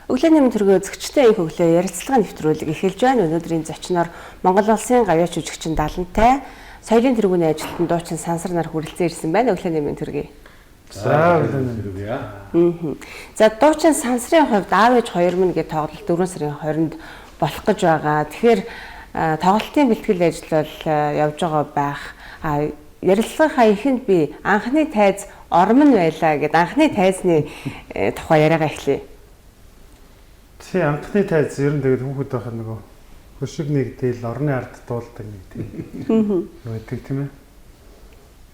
Өглөөний мэнд төргөө зөгчтэй их өглөө ярилцлага нэвтрүүлэг эхэлж байна. Өнөөдрийн зочноор Монгол Улсын гавьяач жүжигчин Далантай, соёлын тэргүүний ажилтан дуучин Сансар нар хүрэлцэн ирсэн байна. Өглөөний мэнд төргий. За өглөөний төргий. За дуучин Сансрын хувьд аав ээж хоёр минь гээд тоглолт 4 сарын 20-нд болох гэж байгаа. Тэгэхээр тоглолтын бэлтгэл ажил бол явж байгаа байх. Ярилцлагынхаа эхэнд би анхны тайз ормон байлаа гэд анхны тайзны тухай яриагаа эхлэе. Чи анхны тайз ер нь тэгээд хүүхэд байхад нөгөө хөшиг нэгдээл орны ард дуулдаг нэг тийм. Байдаг тийм ээ.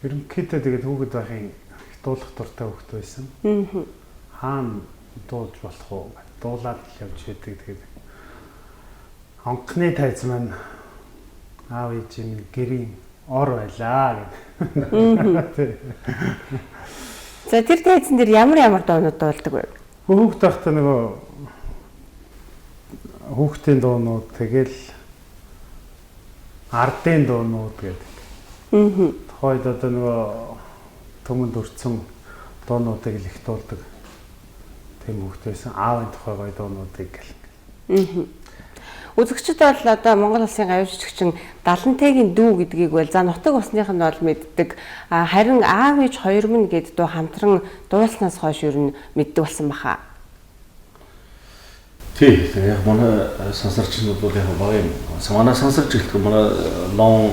Ерөнхийдөө тэгээд хүүхэд байхын их дуулах дуртай хүүхэд байсан. Хаана дуулж болох уу? Дуулаад явж байдаг тэгээд анхны тайз маань аав ээжийн гэрийн ор байлаа гэдэг. За тэр тайзан дээр ямар дуунууд дуулдаг вэ? Хүүхэд байхдаа нөгөө хүүхдийн дуунууд тэгэл ардын дуунууд гэдэг. Тухайд одоо нөгөө төмөнд өрцөн дуунуудыг л их дуулдаг. Тийм хүүхэд байсан. Аавын тухай гоё дуунуудыг гэл. Үзэгчид бол одоо Монгол Улсын гавьяач жүжигчин Далантайгийн дүү гэдгийг бол за нутаг усных нь бол мэддэг. Харин аав ээж хоёр минь гээд дуу хамтран дуулснаас хойш ер нь мэддэг болсон баха. Тий, яг манай сансарчнууд бол яг багын манай сансарч гэлтгүй манай лон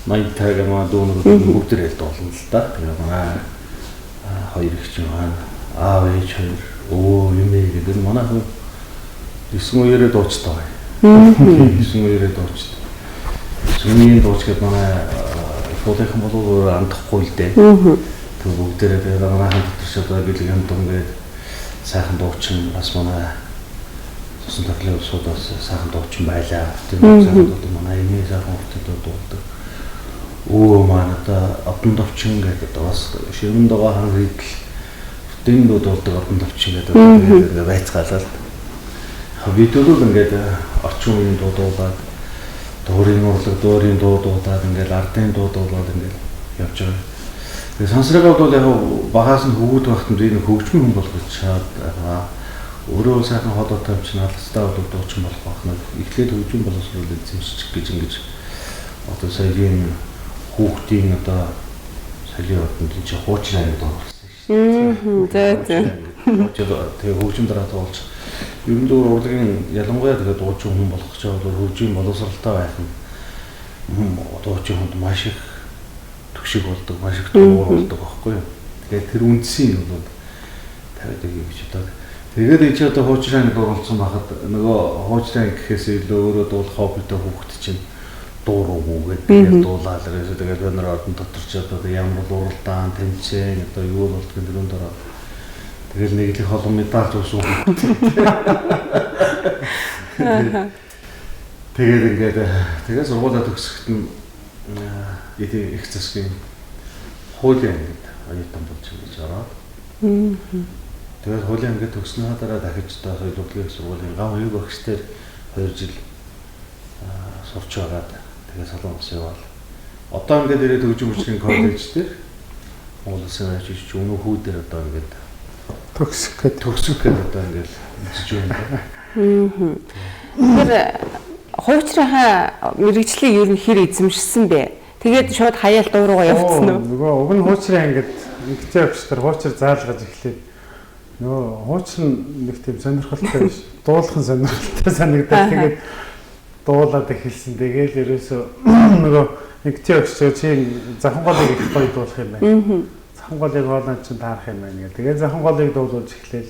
80-таг манай дүүнүүд бүгд ирээд дуулна л да. Тэгээ манай хоёр их чинь аав ээж хоёр юм гэдэг нь манай 9-ээр дуучтай бай. 9-ээр дуучтай. Сүмийн дууч гэдэг манай фолихэн болов андахгүй л дээ. Тэг бүгдээрээ тэгээ манай хамт дотор шатаа бэлгэн дунгээд сайхан дуучин бас манай тусан төрлөө суудаас сайхан дуучин байлаа. Тийм сайхан дуучин манай эмээ сайхан хурцтай дуулдаг. Манайда одон товчин гэдэг бас ширмэн дага хан хийдэл дэнд дуулдаг одон товчин гэдэг ингээд байцгаалал. Видеолог ингээд орчин үеийн дуудуулаад дуурийн урлаг дуурийн дуудуулаад ингээд ардын дуудуулаад ингээд явж байгаа. Тэгээ сансрыг бол яг багаас нь хөвгүүд багтанд энэ хөгжмөн хүн болох гэж шаад байгаа. Өөрөө сайхан ходоотой юм чинь алстаа бол дуучин болох байх нь эхлээд хөгжмөн боловсруулалт эзэмшчих гэж ингэж одоо соёлын хүүхдийн одоо соёлын ордонд энэ хуучин аймаг болсон шүү дээ. Тэгээ хөгжим дараа туулж ер нь урлагийн ялангуяа тэгээ дуучин хүн болох ч бол хөгжим боловсралтай байх нь дуучин хүнд маш их төгшиг болдог, маш их дуур болдог байхгүй юу. Тэгээд тэр үндсийн нь бол тавиад өгье гэж бодоод. Тэгээд энэ ч одоо хуучрын дуулсан байхад нөгөө хуучрын гэхээс илүү өөрөө дуулах хоббитой хүүхэд чинь дууруугүй гэдэг дуулаад ирээс тэгээд өнөр ордон дотор ч одоо ямар уралдаан тэмцээн одоо юу болдгийг тэрүүн дараа тэгэл нэг л холон медаль зуусан хүүхэд. Тэгээд ингээд тэгээд сургуулаа төгсөхэд нь их засгийн хуулийн ангид оюутан болж ингэж ороод. Тэгээд хуулийн ангид төгснөхийн дараа дахиж одоо соёлын сургуулийн гам оюу багштай 2 жил сурч байгаад тэгээд Солонгос яваад. Одоо ингээд ирээд хөгжим хүчний коллеж дээр Монгол Улсын гавьяач жүжигч өнөө хүү дээр одоо ингээд төгсөх гэдэг одоо ингээд үзэж байна. Тэгэхээр хуучрынхаа мэрэгжлийг ер нь хэр эзэмшсэн бэ? Тэгээд шууд хаяал дуу руугаа явцсан уу? Нөгөө уг нь хуучрын ангид ингэтэй явчихтар хуучир заалгаж эхлэв. Нөгөө хуучин нэг тийм сонирхолтой биш. Дуулахын сонирхолтой санагдаад тэгээд дуулаад эхэлсэн. Тэгээд ерөөсөө нөгөө ингэтэй явчихсан чи захан голыг их гоё дуулах юм байна. Захан голыг хоолой чинь таарах юм байна гэх. Тэгээд захан голыг дуулуулж эхлэв.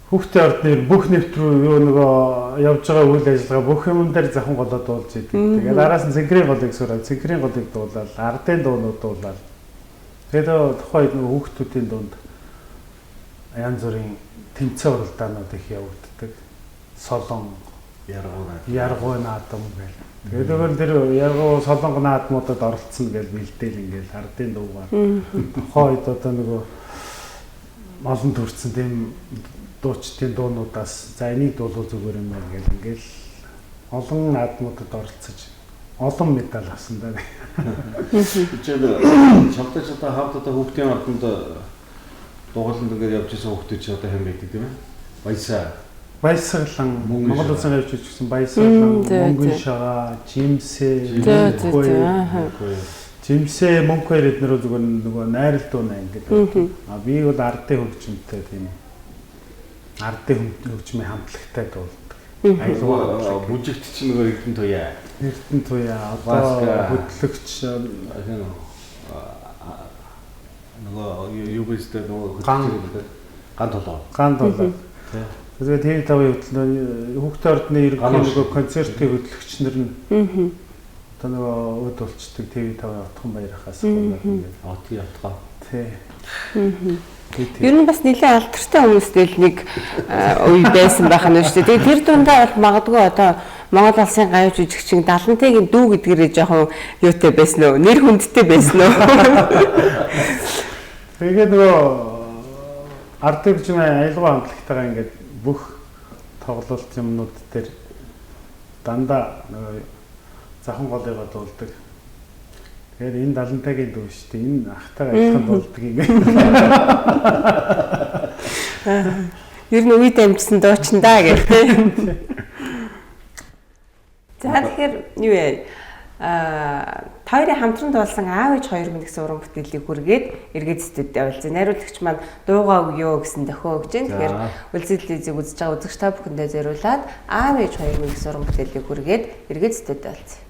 Хүүхдийн ордны бүх нэвтрүү юу нөгөө явж байгаа үйл ажиллагаа бүх юм дээр захан голоо дуулж идэг. Тэгээд араас нь цэнхрийн голыг сураад цэнхрийн голыг дуулаад ардын дуунууд дуулаад тэгээд тухайн хүүхдүүдийн дунд янз бүрийн тэмцээн уралдаанууд их явагддаг. Солон, яргуу наадам гэл. Тэгээд өөр тэр яргуу солонго наадмуудад оролцсон гэж бэлдээл ингээл ардын дуугаар. Тухайн үед одоо нөгөө олон төрсэн тийм дуучдын дуунуудаас за энийг дуулуу зүгээр юм байна гэл ингээл олон наадмуудад оролцож олон медаль авсан даа. Чамтай хавтата хүүхдийн ордонд дугууланд ингээд явж исэн хүмүүс чи одоо хэн байдаг тийм ээ? Баясгалан Монгол улсын явж ирсэн Баясгалан, Мөнгөн шагаа, Жимсээ, Жимсээ мөнгө хоёр эднэр зүгээр нөгөө найрал дуунаа ингээд. Би бол ардын хөгжмөнтэй тийм ардын хөгжмийн хамтлагтай дуулдаг. Аюулгүй бүжигт чинь нөгөө Эрдэнэ туяа. Эрдэнэ туяа одоо хөтлөгч нөгөө юу бистэй нөгөө ган толгой. Тэгээд тэр тавын хөтлөө хүүхдээ ордны ерөнхий нөгөө концертын хөтлөгч нар нь одоо нөгөө өд болцдог ТV5 отхон баярхаас ингээд отгий отгоо. Ер нь бас нэлээд алдартай хүмүүстэй л нэг үе байсан байх нь шүү дээ. Тэр дундаа бол магадгүй одоо Монгол улсын гавьч жүжигчин 70-ийн дүү гэдгээрээ жоохон юутай байсан уу? Нэр хүндтэй байсан уу? Тэгээд нөгөө ардын хөгжмийн аюулгүй хамтлагтайгаа ингээд бүх тоглолт юмнууд дээр дандаа нөгөө захан голыгоо дуулдаг. Тэгэхээр энэ 70-ийн дүү шүү дээ. Энэ ахтайгаа адилхан дуулдаг юм. Ер нь үед амжсан дуучин даа гэх тийм. За тэгэхээр юу вэ? Хоёрын хамтран дуулсан аав ээж хоёр минь гэсэн уран бүтээлийг хүргээд эргээд студид явуулсан. Найруулагч маань дуугаа өгөө гэсэн дохио өгч जैन. Тэгэхээр үлзэллизийг үзэж байгаа үзэгч та бүхэндээ зориулаад аав ээж хоёр минь гэсэн уран бүтээлийг хүргээд эргээд студид явуулсан.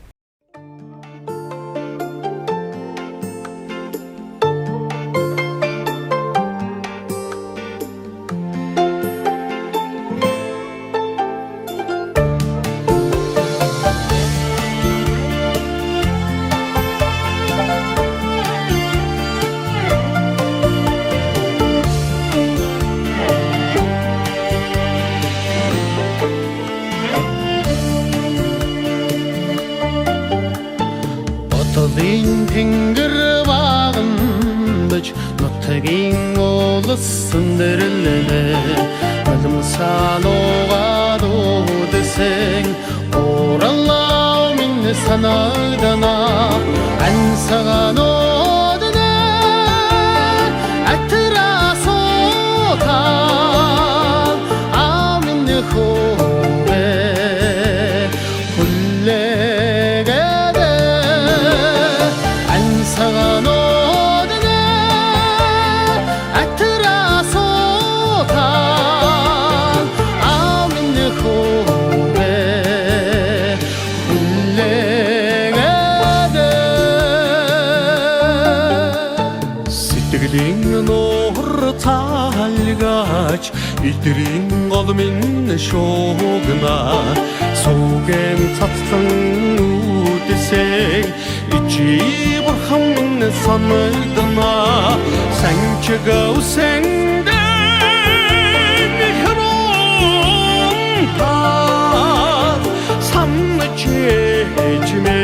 Идрийн гол минь шуугна суугэн цацсан үдсээ ичи бурхан минь санагдана санчга усэндэ нихрон та самчэжмэ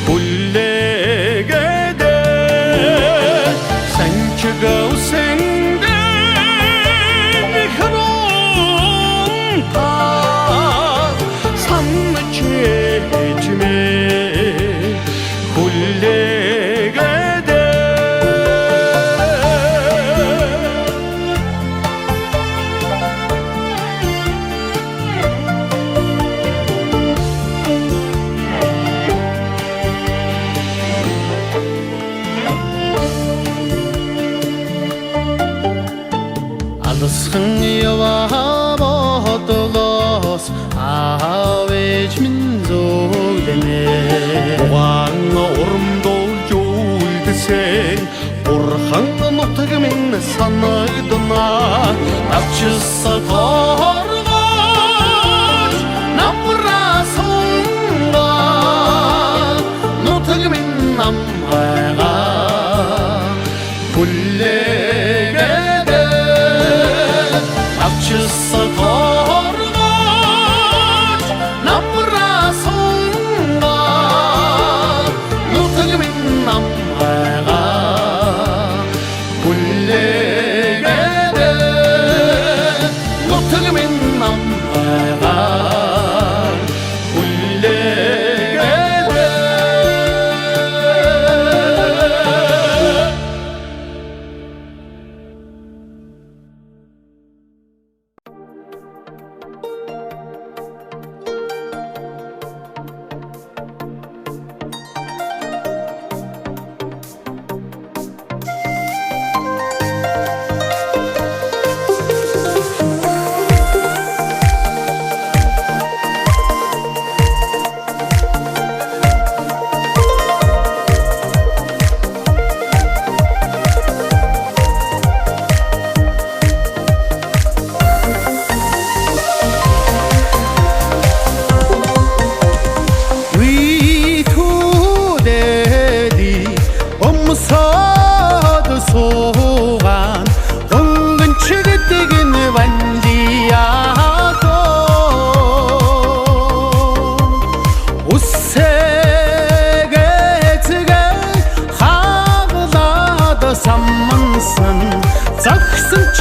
буллэгэдэ санчга усэндэ Минь санагдана авчилсан торгож намрасунга нутаг минь намайга хүлээгээд авчилсан торгож намрасунга нутаг минь намайга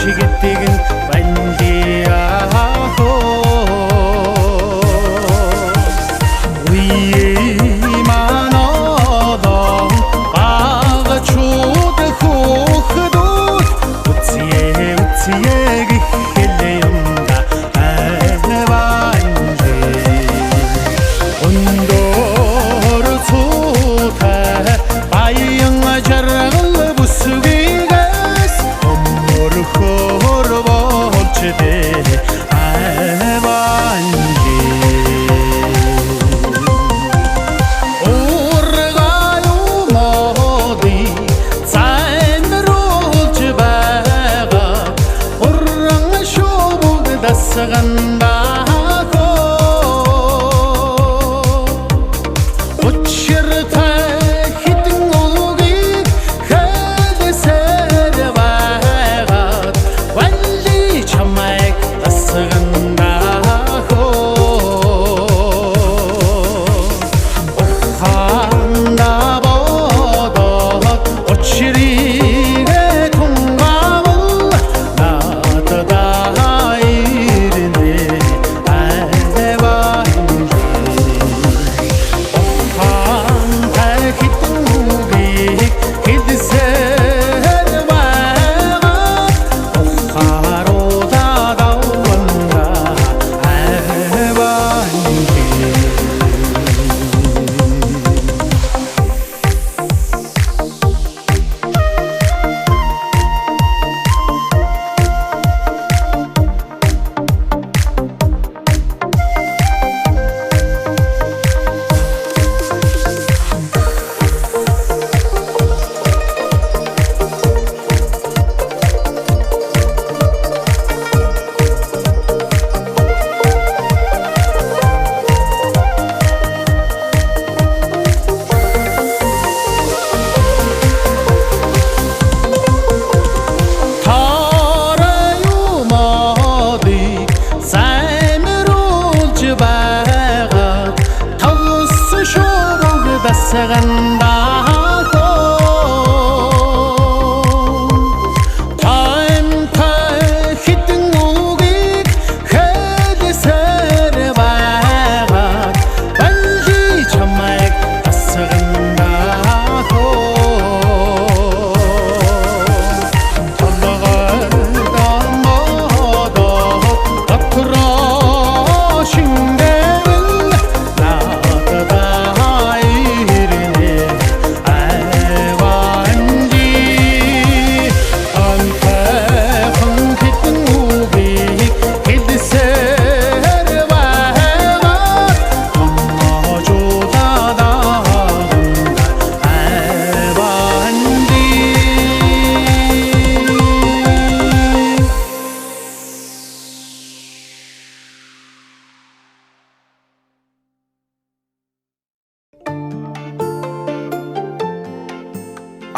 чигтийг нь банлиахо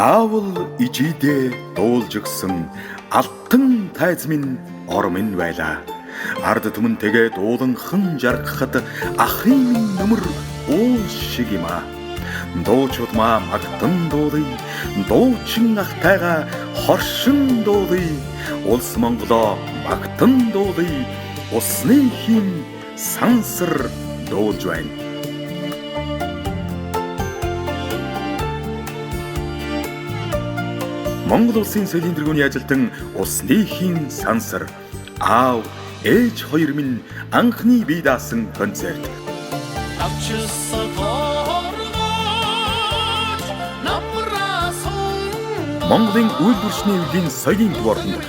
Аавал ижидээ дуулж өгсөн алтан тайз минь ор минь байлаа. Ард түмэн тэгээ дууланхан жаргахад ахын минь нөмөр уул шиг юм аа. Дуучууд маа магтан дуулъя, дуучин ахтайгаа хоршин дуулъя. Улс Монголоо магтан дуулъя, усны хин сансар дуулж байна. Монгол улсын соёлын тэргүүний ажилтан усны хин сансар аав ээж хоёр минь анхны бие даасан концерт. Монголын үйлдвэрчний өвлийн соёлын дуурайнд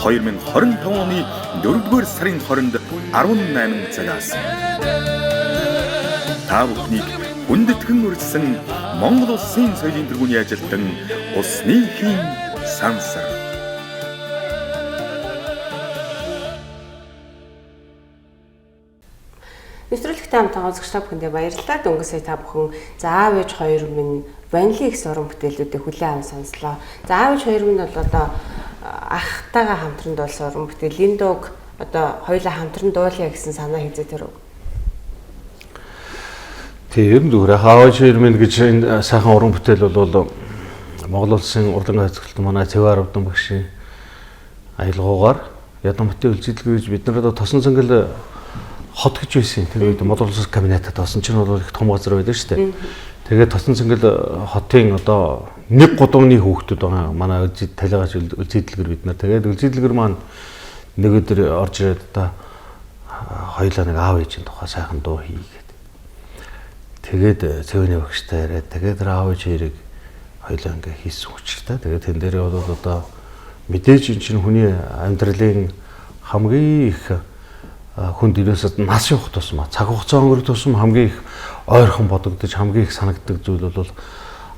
2025 оны 4-р сарын 20-нд 18 цагаас та бүхнийг хүндэтгэн урьдсан Монгол улсын соёлын тэргүүний ажилтан усны хин сансар. Нэвтрүүлэгтэй хамтаа үзэгчдээ бүхэндээ баярлалаа. Дөнгөж сая та бүхэн заав ээж хоёр минь ванили гэсэн уран бүтээлүүдийг хүлээн аван сонслоо. Заав ээж хоёр минь бол одоо ахтайгаа хамтран дуулсан уран бүтээл. Энэ дууг одоо хоёулаа хамтран дуулъя гэсэн санаа хийзээ тэр үг. Тийм зүгээр хааж ирмэн гэж энэ сайхан уран бүтээл бол Монгол улсын урлаг хайцагт манай Цэвэр Авдан багшийн аялгаугаар Ядамтын үлцэдлэг гэж бид нарт тосон цэнгэл хот гэж байсан. Тэр үед модон улс кабинетад тосон чинь бол их том газар байдаг шүү дээ. Тэгээд тосон цэнгэл хотын одоо нэг гудамны хүүхдүүд байгаа. Манай талигач үлцэдлэгэр бид нар. Тэгээд үлцэдлэгэр маань нэг өдөр орж ирээд одоо хоёлаа нэг аав ээжийн тухай сайхан дуу хийгээд. Тэгээд цэвэний багштай яриад тэгээд аав ээж хоёрыг хоёлаа ингээ хийсэн учраас тэгээд тэн дээрээ бол одоо мэдээж энэ чинь хүний амьдралын хамгийн их хүнд ирээсээ нас явах тусмаа цаг хугацаа өнгөрөх тусам хамгийн их ойрхон бодогдож хамгийн их санагддаг зүйл бол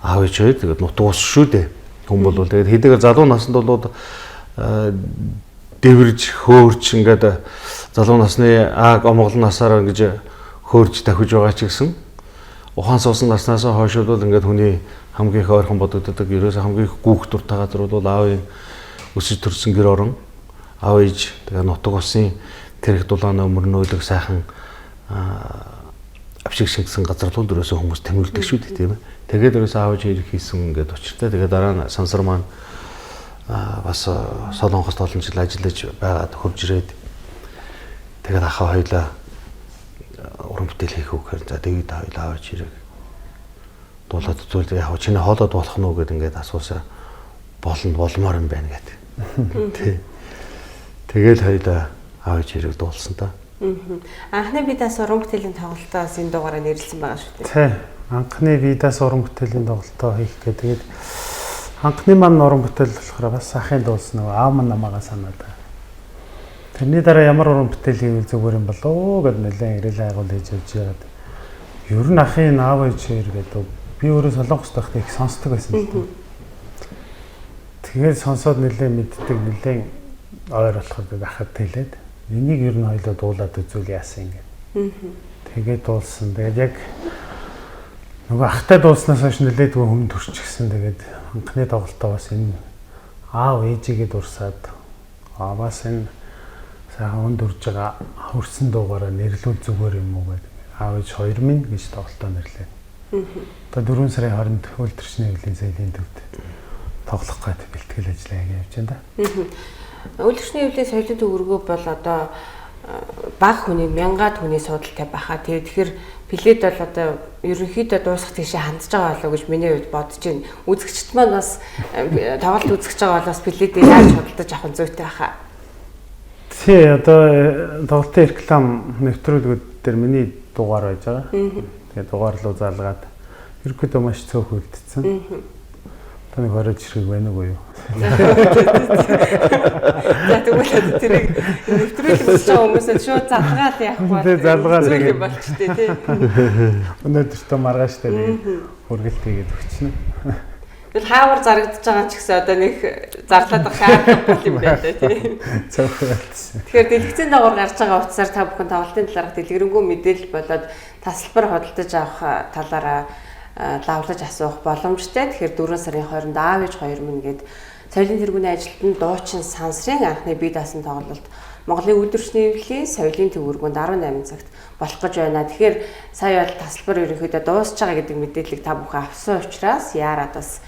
аав ээж хоёр тэгээд нутг ус шүү дээ. Хүн бол тэгээд хэдийгээр залуу наснд бол дэвэрж хөөрч ингээд залуу насны омгол насаараа ингэж хөөрж давхиж байгаа ч гэсэн ухаан суусан наснаас хойш бол ингээд хүний хамгийн их ойрхон бодогддог ерөөсөө хамгийн их гүүх дуртай газар бол аавын өсөж төрсөн гэр орон аав ээж тэгээ нутаг усын тэрэг дулааны өмөрнөөлөг сайхан авшиг шигсэн газар тул дөрөөсөө хүмүүс тэмүүлдэг шүү дээ тийм ээ. Тэгээд дөрөөсөө аав ээж хэрэг хийсэн ингээд очиртай. Тэгээд дараа нь сансар маань бас Солонгост олон жил ажиллаж байгаад хурж ирээд тэгээд ахаа хоёлаа уран бүтээл хийх үгээр за тэгээд хоёлаа аав ээж хэрэг дуулаад үзвэл яг чиний хоолоод болох нь уу гэд ингээд асуусаа болмоор юм байна гэдэг. Тэгэл хоёлаа аав ээж хэрэг дуулсан та. Анхны бидаас уран бүтээлийн тоглолтоос энэ дугаараа нэрлсэн байгаа шүү дээ. Тий. Анхны бидаас уран бүтээлийн тоглолтоо хийх гэдэг. Тэгээд анхны маань уран бүтээл болохоор бас ахын дуулсан нөгөө аав маань намаагаа санаад байна. Тэрний дараа ямар уран бүтээл хийвэл зүгээр юм болоо гэд нэлээд ирэл айгуул хийж явж байгаад. Ер нь ахын аав ээж хоёр гэдэг би өөрөө Солонгост байхдаа их сонсдог байсан л дээ. Тэгээд сонсоод нэлээд мэддэг нэлээд ойр болохоор ахад хэлээд энийг ер нь хоёлоо дуулаад үзүүл яасан юм. Тэгээд дуулсан. Тэгээд яг нөгөө ахтай дуулснаас хойш нэлээд хүн төрчихсэн. Тэгээд анхны тоглолтоо бас энэ аав ээжигээ дурсаад бас энэ сайхан өнд урж байгаа хөрсөн дуугаараа нэрлүүл зүгээр юм уу гэдэг. Аав ээж 2000 гэж тоглолтоо нэрлээ. Одоо 4 сарын 20-нд үйлдвэрчний хөвлийн соёлын төвд тоглох гэдэг бэлтгэл ажлаа хийж байна да. Үйлдвэрчний хөвлийн соёлын төвөргөө бол одоо бага хүний мянгаад хүний суудалтай байхаа. Тэгэхээр плед бол одоо ерөнхийдөө дуусах тийшээ хандж байгаа болоо гэж миний хувьд бодож байна. Үзэгчд маань бас тоглолт үзэж байгаа болоос пледийг яаж худалдаж авах зүйтэй байхаа. Тий, одоо тоглолтын реклам нэвтрүүлгүүд дээр миний дугаар байж байгаа. Тэгээд дугаар руу залгаад ерөөдөө маш цөөх үлдсэн. Таны хорож ирэх байна уу юу? За тэгвэл тэрийг нэвтрүүлэх гэж байгаа хүмүүсээ шууд залгаад яахгүй. Тэ залгаад ингэ болчтой тий. Өнөөдөртөө маргааш тэгээд хүргэлт хийгээд өгчнө. Тэгэл хаавар зарагдаж байгаа ч гэсэн одоо нэг зарлаад байх шаардлага юм байна тий. Цөөх үлдсэн. Тэгэхээр дэлгэцийн дагуур гарч байгаа утсаар та бүхэн тоглолтын талаарх дэлгэрэнгүй мэдээлэл болоод тасалбар хөдөлж авах талаараа лавлаж асуух боломжтой. Тэгэхээр 4 сарын 20-нд аав ээж 2000 гээд соёлын тэргүүний ажилтнанд дуучин сансрын анхны бие даасан тоглолт Монголын үйлдвэрчний хөвлийн соёлын төвөргөнд 18 цагт болох гэж байна. Тэгэхээр сая бол тасалбар ерөнхийдөө дуусж байгаа гэдэг мэдээллийг та бүхэн авсан учраас яарад бас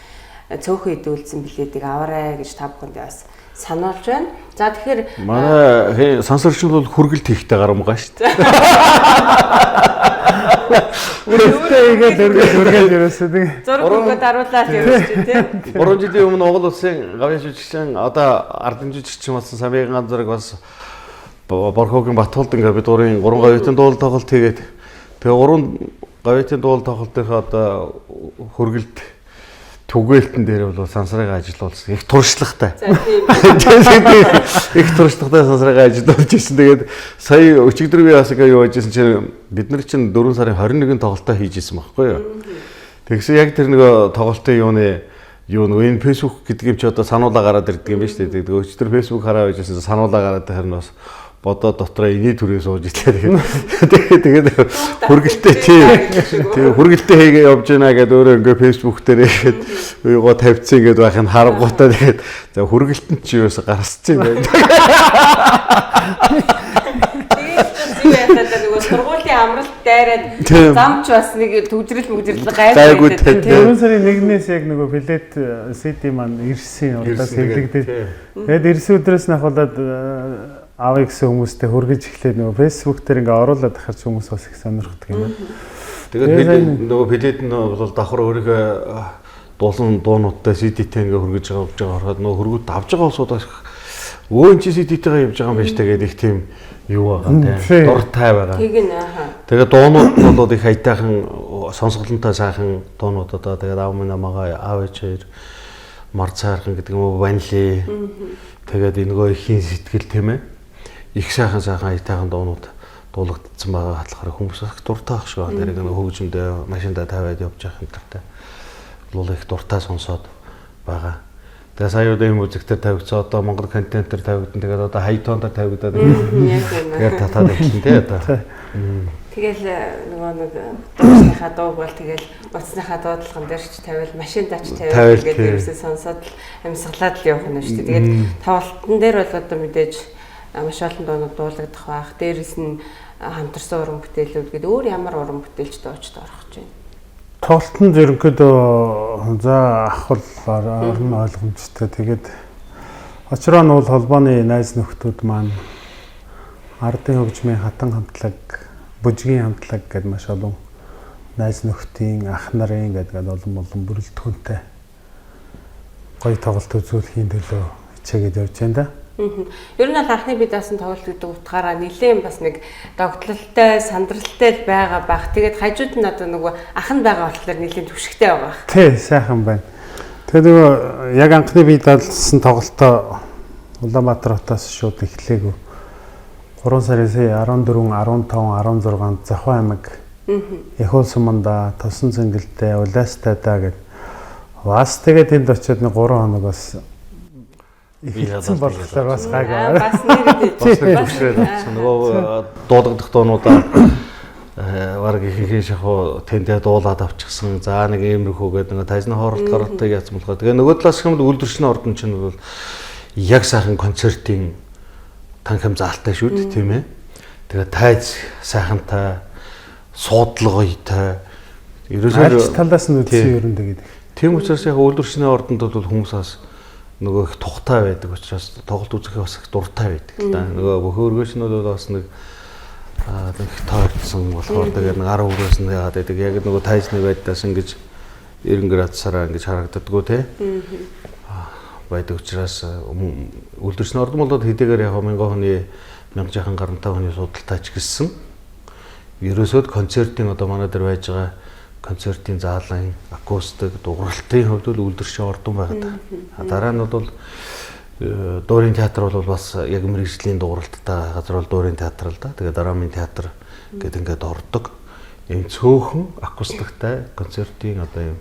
цөөхөн идэвхжсэн билетийг аваарай гэж та бүхэнд бас сануулж байна. За тэгэхээр манай сансарч бол хүргэлт хийхтэй гарамгаа шүү дээ. Үргэлжлээд дөргөл ерөөсөө тийм. Зураг өгөөд харуулаад явж тийм. 3 жилийн өмнө Монгол улсын гавьяа жүжигчин одоо ардын жүжигчин болсон Самигийн ганцраг бас Борхогийн Батхуулд ингээ бид 3 гавьяатын дуул тоглолт хийгээд тэгээ 3 гавьяатын дуул тоглолтынхаа одоо хүргэлт түгээлтэн дээр бол сансрыг ажиллуулсан их туршлагатай. Их туршлагатай сансрыг ажиллуулж ирсэн. Тэгээд сая өчигдөр би бас ингээ юу ажилласан чинь бид нар чинь 4 сарын 21-нд тоглолтоо хийж исэн байхгүй юу. Тэгсэн яг тэр нэг тоглолтын юу энэ Facebook гэдэг юм чи одоо сануулга гараад ирдэг юм байна шүү дээ. Тэгээд өчигдөр Facebook хараа байжсэн сануулга гараад харин бас бодоо дотроо иний төрөө сууж итлээ. Тэгээд хүргэлтээ тийм хүргэлтээ хийгээ явж байна гэдэг өөрөө ингээ фэйсбүүк дээр ихэд уйгоо тавьцсан гэдэг байхын харангуйтаа тэгээд за хүргэлтэн чи юус гарсч юм байна. Тэгээд нөгөө сургуулийн Нилийн амралт дайраад замч бас нэг төвжрэл Гайгүй гайгүй. те. 4 сарын 1-ээс яг нөгөө билет CD маань ирсэн удаас хэвлэгдээд. Тэгээд ирсэн өдрөөс нь ахуулаад авъя гэсэн хүмүүстэй хөргөж эхлээд нөгөө Facebook дээр ингээ оруулаад ахарч хүмүүс бас их сонирхдаг юм. Тэгээд нөгөө билет нь бол давхар өөрийнхөө дуулан дуунуудтай CD-тэй ингээ хөргөж авч байгаа харахад нөгөө хөргөд авж байгаа улсуудаас өө эн чи CD-тэйгээ явж байгаа юм байна тэгээд их тийм юу байгаа тийм дуртай байгаа. Тэгээд дуунууд бол их аятайхан сонсголонтой сайхан дуунууд одоо тэгээд аав минь намайгаа аав ээж хоёр мар цаархан гэдэг юм уу ванли тэгээд энэгөө ихийн сэтгэл тийм ээ их сайхан аятайхан дуунууд дуулагдсан байгаа хатлахаар хүмүүс их дуртай ах шиг байна. Тэр нэг хөгжмөдөө машиндаа тавиад явж явах юм дуртай. Бол их дуртай сонсоод байгаа. Тэгээ сая удаа юм үзэгтэр тавигдсан одоо Монгол контентер тавигдан тэгээд одоо хайтоноор тавигдаад тэгээд татаад ирсэн тий одоо. Тэгэл нөгөө нэг дуусныхаа дууг бол тэгэл утасныхаа дуудлаган дээр ч тавиал машиндаа ч тавиал гэдэг ерөөсөө сонсоод амьсгалаад л явах нь шүү дээ. Тэгээд тоглолтын дээр бол одоо мэдээж маш олон дуунууд дуулагдах байх. Дээрээс нь хамтарсан уран бүтээлүүд гэдэг өөр ямар уран бүтээлч дуучид орох гэж байна. Тоглолтын ерөнхийдөө за ахвал орон ойлгомжтой. Тэгээд очроо нь бол холбооны найз нөхдүүд маань ардын хөгжмийн хатан хамтлаг, бүжгийн хамтлаг гэдээ маш олон найз нөхдийн ах нарын гэдэг олон бүрэлдэхүүнтэй гоё тоглолт үзүүлэхийн төлөө хичээгээд явж байна да. Ер нь анхны би даасан тоглолт гэдэг утгаараа нэлээд бас нэг догтлолтой, сандралтай байгаа бах. Тэгээд хажууд нь одоо нөгөө ах нь байгаа болохоор нэлээд түвшигтэй байгаа. Тий, сайхан байна. Тэгээд нөгөө яг анхны би даасан тоглолтоо Улаанбаатар хотоос шууд эхлэегүй. 3 сарын 14, 15, 16-нд Завхан аймаг Эхүүл суманда, Тосон цэнгэлтэй, Улаастайдаа гэд. Бас тэгээд энд очиод 3 хоног бас ихсэн болохоор бас гайгүй. Бас нэр төвшрээд авсан. Нөгөө дуулагдах дуунуудаа баг ихэнх шахуу тэндээ дуулаад авчихсан. За нэг иймэрхүү гэдэг нэг тайзны хооролт гаралтыг яцсан болохоор. Тэгээ нөгөө талаас хэм үйлдвэрчний ордон чинь бол яг сайхан концертын танхим заалтай шүү дээ тийм ээ. Тэгээ тайз сайхантай, суудлогойтой. Ерөөсөө талаас нь үдсэн юм тэгээд. Тийм учраас яг үйлдвэрчний ордонд бол хүмүүсээс нөгөө их тухтай байдаг учраас тоглолт үзэхээ бас их дуртай байдаг л да. Нөгөө бөхөөргөөч нь бол бас нэг их тойрсон болохоор тэгээд нэг 10 өрөөс нь яагаад байдаг. Яг нөгөө тайзны байдлаас ингэж 90 градусаараа ингэж харагддаггүй те. Байдаг учраас үйлдвэрчний ордон бол хэдийгээр яг 1000 хүний 1000 жахан гарантай хүний судалтай ч гэсэн ерөөсөө концертын одоо манай дээр байж байгаа концертын заалын акустик дууралтын хувьд бол үйлдвэрчний ордон байгаа. Дараа нь бол дуурийн театр бол бас яг мэргэжлийн дууралттай газар бол дуурийн театр л да. Тэгээ драмын театр гэдэг ингээд ордог. Ийм цөөхөн акустиктай концертын одоо ийм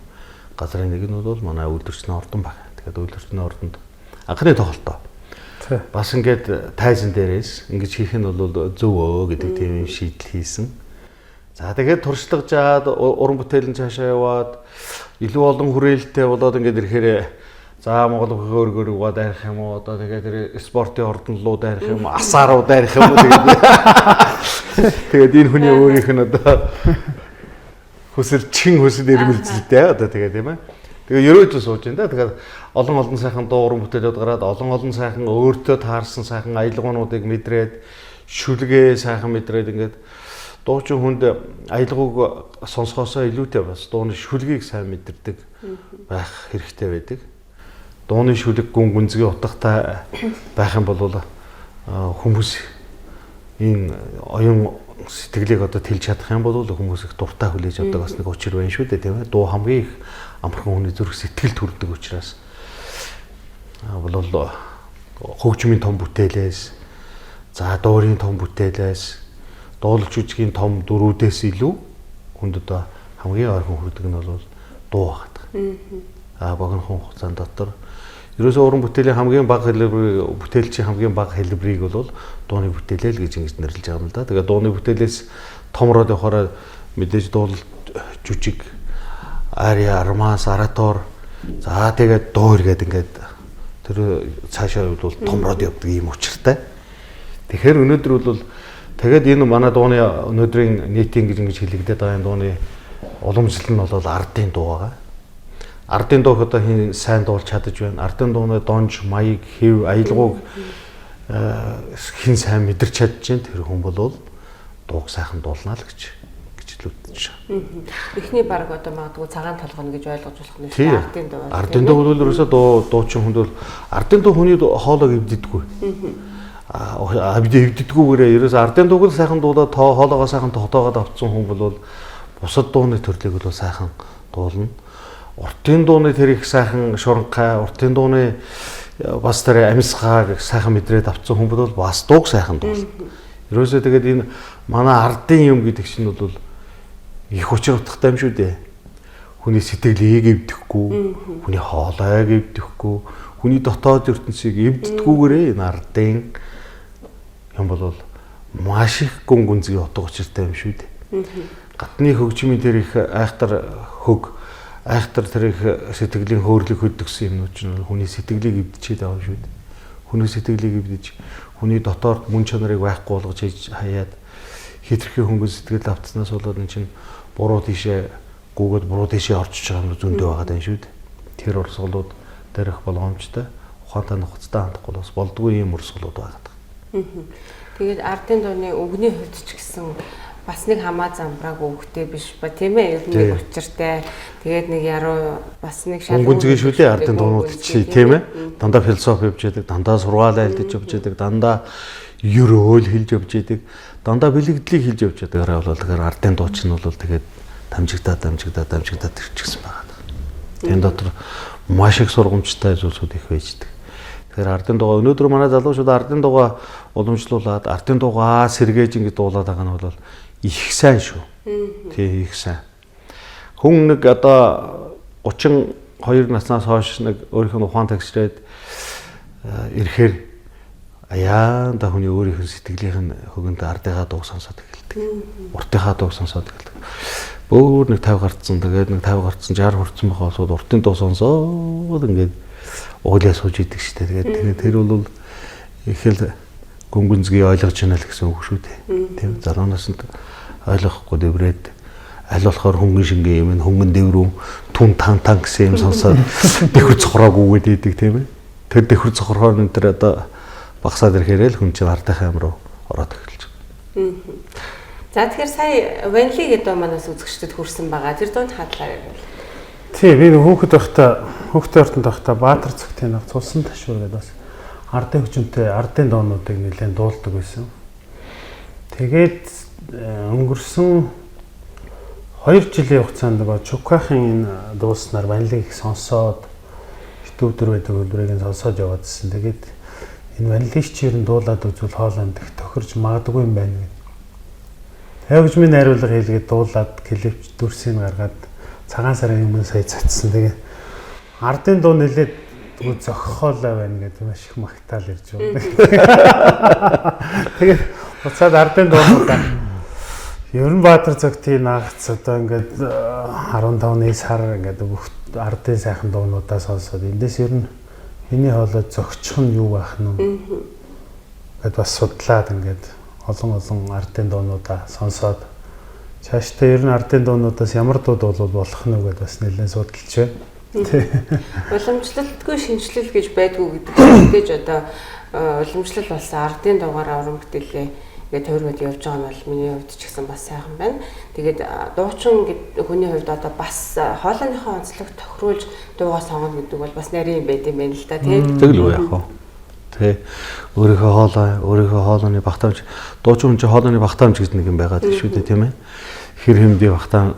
газрын нэг нь бол манай үйлдвэрчний ордон байна. Тэгээд үйлдвэрчний ордонд анхны тоглолтоо. Бас ингээд тайзан дээрээс ингэж хийх нь бол зөв өө гэдэг тийм шийдэл хийсэн. За тэгээд туршлагаж жаад уран бүтээлэн цаашаа яваад илүү олон хүрээлэлтэй болоод ингээд ирэхээр за Монгол хөргөөр угаа дайрах юм уу одоо тэгээд спортын ордон руу дайрах юм уу асаа руу дайрах юм уу тэгээд энэ хүний өөрийнх нь одоо хүсэл ирмэлзэлтэй одоо тэгээд тийм ээ. Тэгээ ерөөдөө сууж байна да. Тэгэхээр олон сайхан дуу уран бүтээлүүд гараад олон сайхан өөртөө таарсан сайхан аялгуунуудыг мэдрээд шүлгээ сайхан мэдрээд ингээд дуучин хүнд аялгауг сонсохоосоо илүүтэй бас дууны шүлгийг сайн мэдэрдэг байх хэрэгтэй байдаг. Дууны шүлэг гүн гүнзгий утгатай байх юм бол хүмүүс энэ оюун сэтгэлийг одоо тэлж чадах юм бол хүмүүс их дуртай хүлээж авдаг бас нэг учир байна шүү дээ тийм ээ. Дуу хамгийн их амархан хүний зүрх сэтгэл төрдөг учраас бол хөгжмийн том бүтээлээс за дуурийн том бүтээлээс дуулж үжигийн том дөрүүдээс илүү хүнд одоо хамгийн ойрхон хүрдэг нь бол дуу байгаа. Богинохон хугацаанд дотор ерөөсөө уран бүтээлийн хамгийн бага хэлбэрийг бүтээлчийн хамгийн бага хэлбэрийг бол дууны бүтээлээ л гэж ингэж нэрлэж байгаа юм л да. Тэгээ дууны бүтээлээс томроод явахаараа мэдээж дуул жүжиг ария армаас аратор за тэгээд дуур гэдэг ингээд тэр цаашаа бол томроод явдаг юм учиртай. Тэгэхээр өнөөдөр бол Тэгээд энэ манай дууны өнөөдрийн нийтийн гэж хэлэгдээд байгаа энэ дууны уламжлал нь бол ардын дуу байгаа. Ардын дууг одоо хин сайн дуулж чадаж байна. Ардын дууны донж, маяг, хэв, аялгауг хин сайн мэдэрч чадж байна. Тэр хүн бол дууг сайхан дуулна л гэж үзэж байна. Эхний баг одоо магадгүй цагаан толгоно гэж ойлгож болох нь шүү. Ардын дуу. Ардын дуу бол ерөөсөө дуучин хүнд бол ардын дуу хүний хоолойг эвддэггүй. Эвддэггүйгээрээ ерөөсөө ардын дууг л сайхан дуулаад хоолойгоо сайхан тогтоогоод авцсан хүн бол бусад дууны төрлийг бол сайхан дуулна. Уртын дууны тэр их сайхан шуранхай, уртын дууны бас тэр амьсгааг сайхан мэдрээд авцсан хүн бол бас дууг сайхан дуулна. Ерөөсөө тэгээд энэ манай ардын юм гэдэг чинь бол их учир утгатай юм шүү дээ. Хүний сэтгэлийг эвдэхгүй, хүний хоолойг эвдэхгүй, хүний дотоод ертөнцийг эвддэггүйгээрээ энэ ардын юм бол маш их гүн гүнзгий утга учиртай юм шүү дээ. Гадны хөгжмийн тэр их айхтар тэр их сэтгэлийн хөөрлөг хөдөгсөн юмнууд чинь хүний сэтгэлийг эвдчихэд байгаа шүү дээ. Хүний сэтгэлийг эвдэж, хүний дотоод мөн чанарыг байхгүй болгож хаяад хитрхи хөнгөн сэтгэл автснаас болоод эн чинь буруу тийшээ гүгээд буруу тийшээ орчиж байгаа юм зөндөө байгаа даа шүү дээ. Тэр урсгалууд дээрх боломжтой ухаантай нухацтай хандахгүй бас болдгүй юм урсгалууд байгаа. Тэгээд ардын дууны өвгний хувьд ч гэсэн бас нэг хамаа замбрааг өгөхтэй биш ба тийм ээ ер нь нэг учиртай. Тэгээд нэг яруу бас нэг шал гүнзгий шүү дээ ардын дуунууд чи тийм ээ. Дандаа философи явж яадаг, дандаа сургаал айлдаж явж яадаг, дандаа ерөөл хэлж явж яадаг, дандаа бэлэгдлийг хэлж явж яадаг. Бол тэгэхээр ардын дууч нь бол тэгээд дамжигдаад ирчихсэн байгаа. Тэн дотор маш их сургамжтай зүйлсүүд их байждаг. Тэгэхээр ардын дуугаа өнөөдөр манай залуучууд ардын дуугаа уламжлуулад ардын дуугаа сэргээж ингэ дуулаад байгаа нь бол их сайн шүү. Тий их сайн. Хүн нэг одоо 32 наснаас хойш нэг өөрийнх нь ухаан тагшраад ирэхээр аяанда хүний өөрийнх нь сэтгэлийн хөгөнд ардынхаа дууг сонсоод эхэлдэг. Уртынхаа дууг сонсоод эхэлдэг. Бөөр нэг 50 гарцсан тэгээд нэг 50 гарцсан 60 хүрсэн байгаа усууд уртын дуу сонсоод ингээд уулаа сууж идэг шүү дээ. Тэгээд тэр бол их л гүнгүнзгий ойлгож байна л гэсэн үг шүү дээ. Тийм заруунаасаа ойлгохгүй дэврээд аль болохоор хөнгөн шингээ юм хөнгөн дэврүү түн тан гэсэн юм сонсоод дэхүр цохроогүй гэдэг тийм ээ. Тэр дэхүр цохрохоор энэ тэр одоо багсаад ирэхээр л хүн чинь ардынхаа юм руу ороод эхэлж байгаа. За тэгэхээр сая Ванли гэдэг манаас үзэгчдэд хүрсэн байгаа. Тэр дуунд хадлаа ярил. Тий, би хүүхэд ордонд байхдаа Баатар цогтын нэг цулсан ташуур гэдэг бас ардын хүчнтэй ардын доонуудыг нэлээд дуулдаг байсан. Тэгээд өнгөрсөн 2 жилийн хугацаанд нөгөө Чукахын энэ дууснаар Ванлиг сонсоод итүүдэр байдаг хөлбөрийг сонсоод яваадсэн. Тэгээд энэ Ванлиг чи ер нь дуулаад үзвэл хоолойнд их тохирж магадгүй юм байна гэдэг. Хавьжмын найруулга хийлгээд дуулаад клипч дүрсийг гаргаад цагаан сарын өмнө сая цацсан. Тэгээ ардын дуу нэлээд зохихоолаа байна гэдэг маш их магтаал ирж байгаа. Тэгээд уцаад ардын дуунуудаа Ерөнбаатар цогтын наагц одоо ингээд 15-ны сар ингээд бүх ардын сайхан дуунуудаа сонсоод эндээс ер нь миний хоолой зөгчих нь юу байх нь гэд бас судлаад ингээд олон ардын дуунуудаа сонсоод цаашдаа ер нь ардын дуунуудаас ямар дууд бол болох нь гэдээ бас нэлээд судалж байна. Уламжлалтгүй шинжилэл гэж байдгүй гэдэг чинь мэдээж одоо уламжлал болсон ардын дуугаараа уран бүтээлээ ингээд тойроод явж байгаа нь бол миний хувьд ч гэсэн бас сайхан байна. Тэгээд дуучин хүний хувьд одоо бас хоолойныхоо онцлог тохируулж дуугаа сонгоно гэдэг бол бас нарийн юм байт юм байна л да тийм. Тэгэл үү яах вэ? Тэ өөрийнхөө хоолойны багтаамж дуучин хүн чинь хоолойны багтаамж гэж нэг юм байгаад шүү дээ тийм ээ. Хэр хэмдээ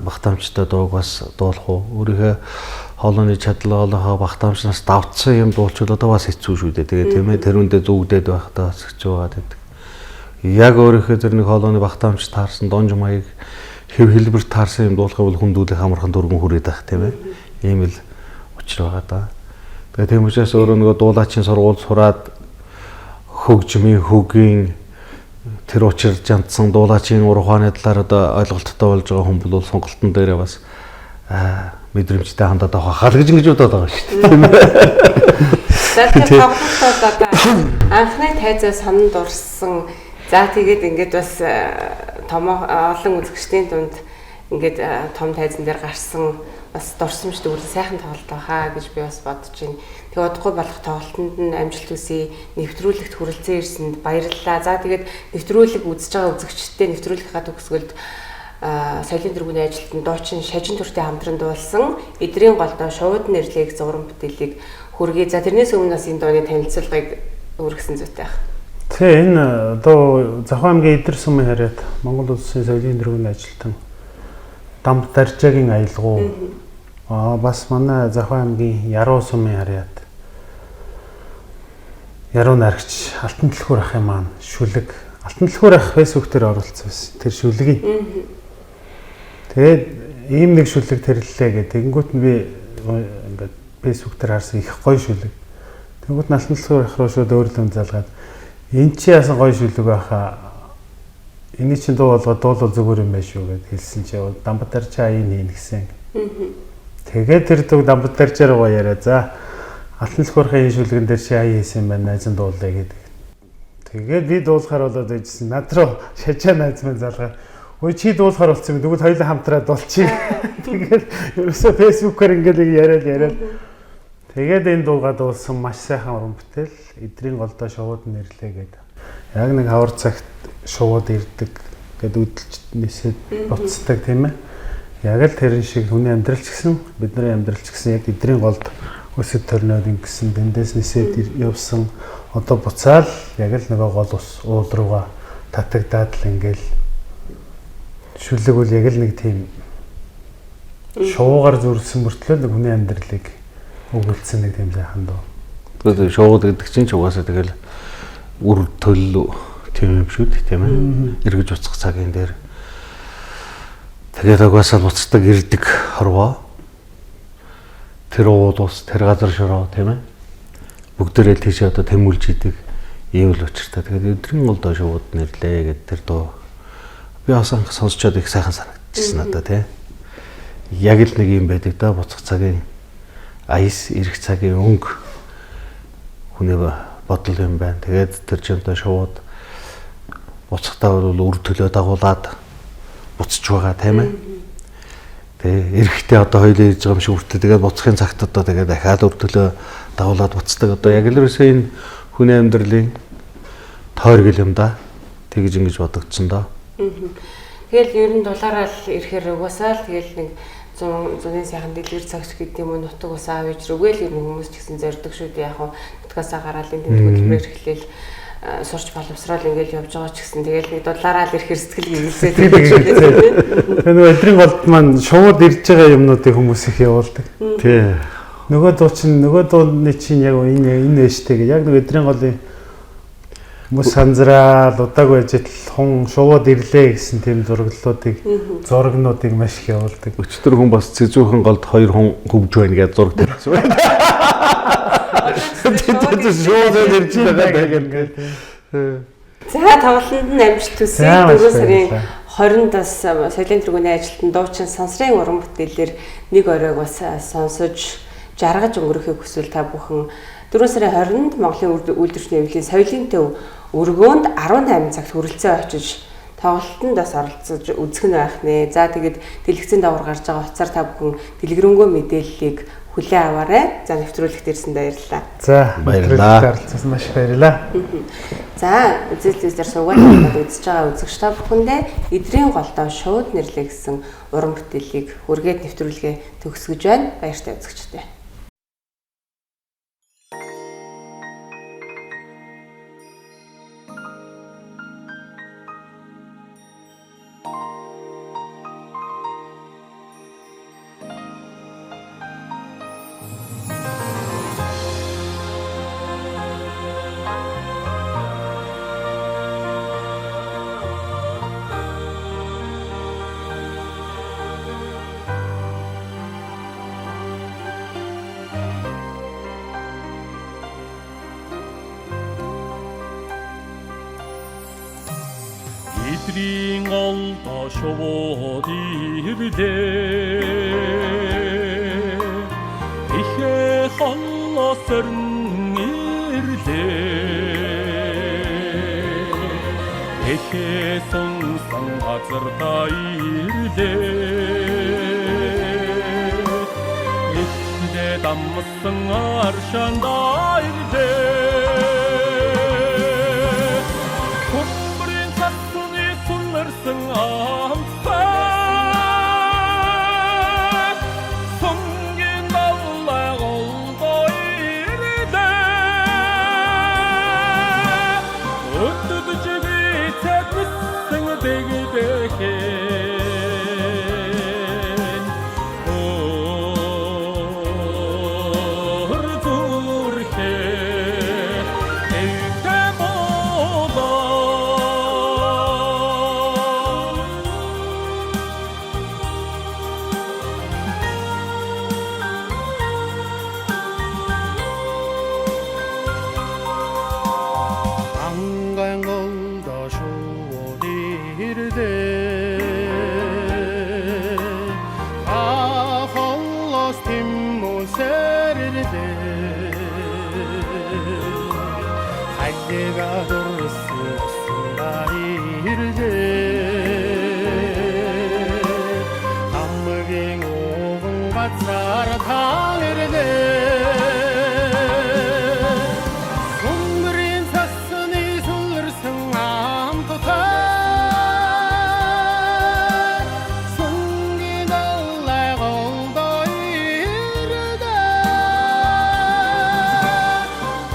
багтаамжтай дууг бас дуулах уу? Өөрийнхөө хоолойны чадлаа хоолойхоо багтаамжнаас давтсан юм дуулчвал одоо бас хэцүү шүү дээ. Тэгээ тийм ээ тэрүүндээ зүгдээд байхдаа бас хэцүү байгаад байдаг. Яг өөрийнхөө тэр нэг хоолойны багтаамж таарсан донж маяг хэв хэлбэр таарсан юм дуулахыг бол хүндүүлэх амархан дөрвөн хүрээд байх тийм ээ. Ийм л учир байгаа да. Тэгээ тийм учраас өөрөө нөгөө дуулаачийн сургууль сураад хөгжмийн хөгийн тэр учир жантсан дуулаачийн ур ухааны талаар одоо ойлголттой болж байгаа хүн бол сонголтын дээрээ бас мэдрэмжтэй хандаад авах хал гэж ингэж бодоод байгаа шүү дээ. Тийм ээ. Тэгэхээр тоглолтод одоо анхны тайзаа сананд орсон За тэгээд ингээд бас олон үзэгчдийн дунд ингээд том тайзан дээр гарсан бас дурсамж дүүрэн сайхан тоглолт байхаа гэж би бас бодож байна. Тэгээ удахгүй болох тоглолтод нь амжилт хүсье, нэвтрүүлэгт хүрэлцэн ирсэнд баярлалаа. За тэгээд нэвтрүүлэг үзэж байгаа үзэгчдтэй нэвтрүүлгийнхаа төгсгөлд соёлын тэргүүний ажилтнанд дуучин Шажин Төртэй хамтран дуулсан эдрийн голдоо шууд нэрлэх зураг бүтээлийг хүргэе. За тэрнээс өмнө бас энэ дууны танилцуулгыг өргөсөн зүйтэй байна. Тэгээ энэ одоо Завхан аймгийн Идэр сумын харьяат Монгол Улсын соёлын тэргүүний ажилтан Дамб Даржаагийн аялгау бас манай Завхан аймгийн Яруу сумын харьяат Яруу наригч Алтан Түлхүүр ахын маань шүлэг Алтан Түлхүүр ах фэйсбүүк дээр оруулсан байсан. Тэр шүлгийг. Тэгээд ийм нэг шүлэг тэрлэлээ гэдэг. Тэгэнгүүт нь би ингээд фэйсбүүк дээр харсан их гоё шүлэг. Тэгэнгүүт нь Алтан Түлхүүр ах руу шууд өөрлөм залгаад энэ чи яасан гоё шүлэг байхаа. Эний чинь дуу болгоод дуулал зүгээр юм байна шүү гэд хэлсэн чи Дамбадарчаа ийн хийн гэсэн. Тэгээд тэр дуу Дамбадарчаа руу яриа. За Алтан Түлхүүрийн шүлгэн дээр чи аяа хийсэн юм байна. Найзан дуулаа гэдэг. Тэгээд би дуулахаар болоод байжсэн. Над руу шажаа найз минь залгаад ой чи дуулахаар болсон юм. Тэгвэл хоёулаа хамтраад дуулчих. Тэгээд ерөөсөө фэйсбүүкээр ингээд яриад. Тэгээд энэ дуугаа дуулсан маш сайхан уран бүтээл. Эдрийн голдоо шууд нэрлээ гэдэг. Яг нэг хавар цагт шууд ирдэг гэдэг үдэлж нисээд буцдаг тийм ээ. Яг л тэрэн шиг хүний амьдрал ч гэсэн бидний амьдрал ч гэсэн яг эдрийн голд өсөд төрнөд ингэсэн дэндээс нисээд явсан. Одоо буцаал яг л нөгөө гол ус уул руугаа татагдаад л ингээл шүлэг бол яг л нэг тийм шуугаар зүрсэн мөртлөө нэг хүний амьдралыг өгүүлсэн нэг тийм сайхан дуу. Тэгээд шууд гэдэг чинь ч угаасаа тэгэл үр төлөв тийм юм шүү дээ тийм ээ. Эргэж уцах цагийн дээр тэгээд угаасаа буцдаг ирдэг хорвоо тэр уул ус тэр газар шороо тийм ээ. Бүгдээрээ тийш одоо тэмүүлж идэг ийм л учиртай. Тэгээд эдрийн голдоо шууд нэрлээ гэдэг тэр дуу би бас анх сонсчод их сайхан санагдчихсан надад тий. Яг л нэг юм байдаг да буцах цагийн аяс ирэх цагийн өнгө хүний бодол юм байна. Тэгээд тэр чимтэй шууд буцахтаа бол үр төлөө дагуулад буцаж байгаа тийм ээ. Тэгээ эрэхтэй одоо хоёулаа ирж байгаа юм шиг үртээ тэгээд буцахын цагт одоо тэгээд дахиад үр төлөө дагуулад буцдаг одоо яг л ерөөсөө энэ хүний амьдралын тойргол юм да. Тэгж ингэж бодогдсон доо. Тэгэл ер нь дулаараа л ирэхээр угаасаа л тэгэл нэг зуны сайхан дэлгэр цагч гэдэг юм уу нутаг ус аав ээж рүүгээл ер нь хүмүүс ч гэсэн зорддог шүү дээ яг нь нутгасаа гараал энэ хөтөлбөрөөр эхлээл сурч боловсрол ингээл явж байгаа ч гэсэн тэгэл нэг дулаараа л ирэхээр сэтгэл гэрэлсээд байдаг шүү дээ. Тэгээ нөгөө эдрийн голд маань шууд ирж байгаа юмнуудыг хүмүүс их явуулдаг. Тий. Нөгөө дууны чинь яг энэ ээжтэй яг нөгөө эдрийн голын хүмүүс санзраад удааг байж хун шууд ирлээ гэсэн тийм зурагнуудыг маш их явуулдаг. Өчтөр хүн бас цэзүүхэн голд 2 хүн хөвж байна гэж зураг тавьсан байна. Шууд ирж байгаа гэдэг. За тоглолтод нь амжилт хүсье. 4 сарын 20-нд бас соёлын тэргүүний ажилтан дуучин сансрын уран бүтээлээр нэг оройг бас сонсож жаргаж өнгөрөхийг хүсвэл та бүхэн 4 сарын 20-нд Монголын үйлдвэрчний эвлэлийн соёлын төв өргөөнд 18 цагт хүрэлцэн очиж тоглолтод бас оролцож үзэх нь байх нэ. За тэгээд дэлгэцэн давар гарч байгаа утсаар та бүхэн дэлгэрэнгүй мэдээллийг хүлээн аваарай. За нэвтрүүлэгт ирсэн баярлалаа. За баярлалаа. Оролцсон маш баярлалаа. За үзэлцээр суугаад үзэж байгаа үзэгч та бүхэндээ эдрийн голдоо шууд нэрлээ гэсэн уран бүтээлийг хүргээд нэвтрүүлгээ төгсгөж байна. Баяртай үзэгчтэй. Эдрийн голдоо шууд ирлээ ихэ холлоос өрн ирлээ эхээ сунсан газар та ирлээ эхлээ дамсан аршанда ирлээ Kumbrын цасны сунарсан амттай Сунгийн далай голдоо ирлээ Өтөдөжгүй цэдсэн дэгдэхэн Оор зүрхээ эвдэ болоо Angan golda şodirde Ahollos timmo serde Haydega dursu sırayırde Hamgin oğun batsar talirde Kumbrın sassını sulursun amtutar Sungi dallay golda irde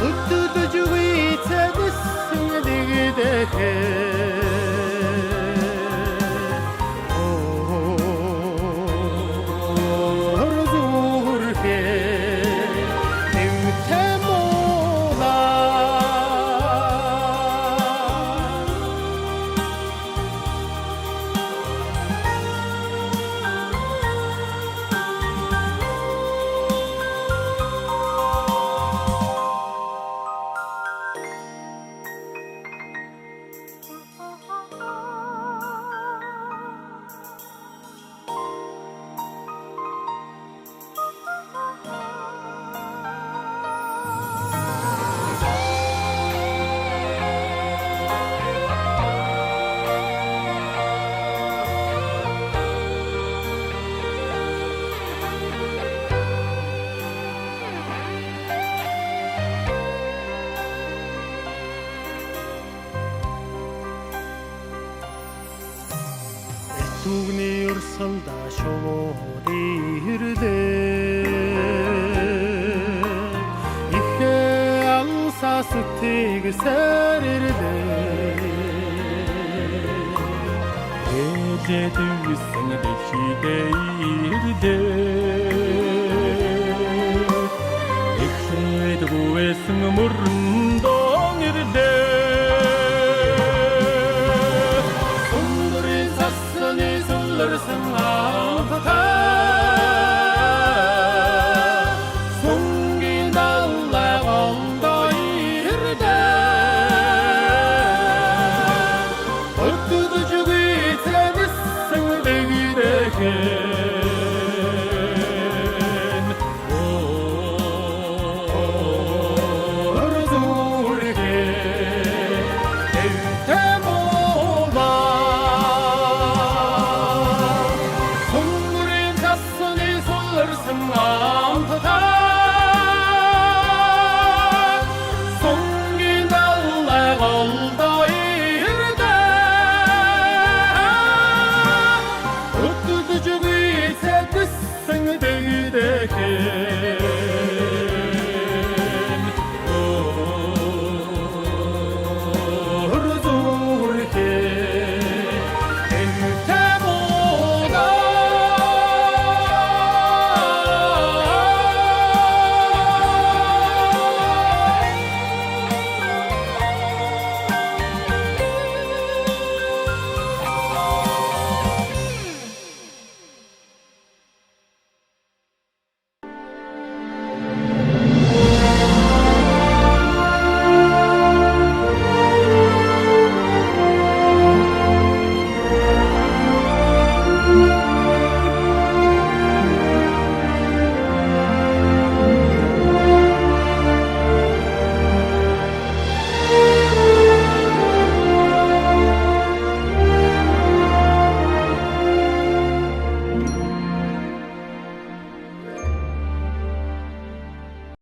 Öttüdücüğü içebilsin digdeke Zurke Evtemola Tugni ursalda şodirde İhe alsa süttig serirde Gece düğüsün dekideyirde Ekşed bu esin murn